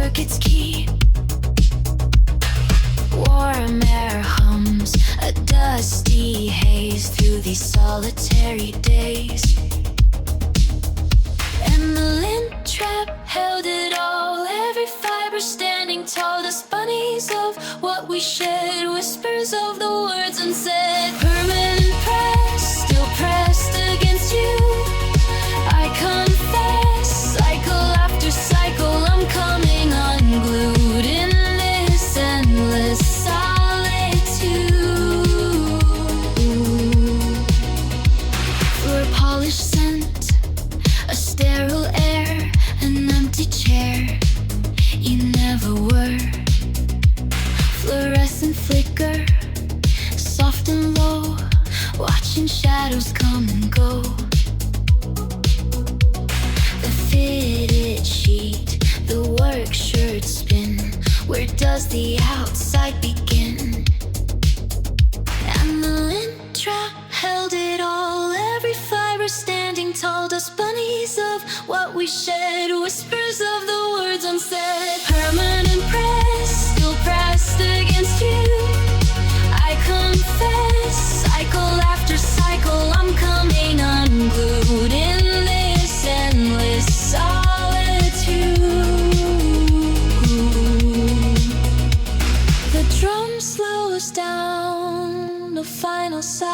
circuit's key. Warm air hums a dusty haze through these solitary days. And the lint trap held it all, every fiber standing tall. The bunnies of what we shared, whispers of the words unsaid. Permanent press, still pressed against you. I confess, cycle after cycle, I'm coming unglued in this endless solitude. Floor polish scent, a sterile air, an empty chair. You never were. Fluorescent flicker, soft and low, watching shadows come and go. The fitted sheet, the work shirt spin. Where does the outside begin? And the lint trap held it all, every fiber standing tall. Dust bunnies of what we shared, whispers of the words unsaid. Permanent press, still pressed against you. I confess, cycle after cycle, I'm coming unglued in this endless solitude. The drum slows down, a final sigh.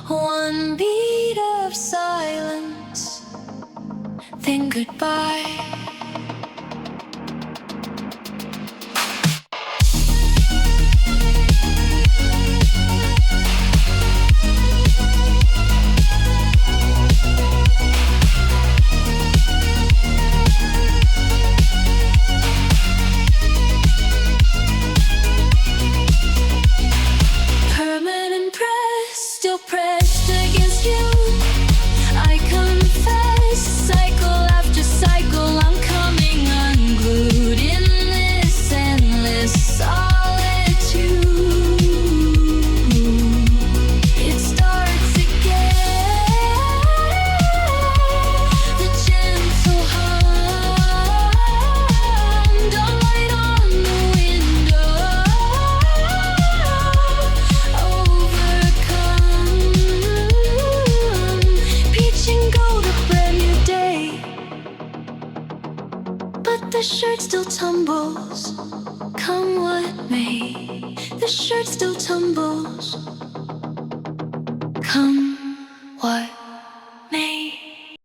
One beat of silence, then goodbye. Permanent press, still pressed against you. I confess, cycle after cycle, I'm coming unglued in this endless solitude. It starts again, the gentle hum, the light on the window, overcome. Peach and gold, a brand new day, but the shirt still tumbles, come what may. The shirt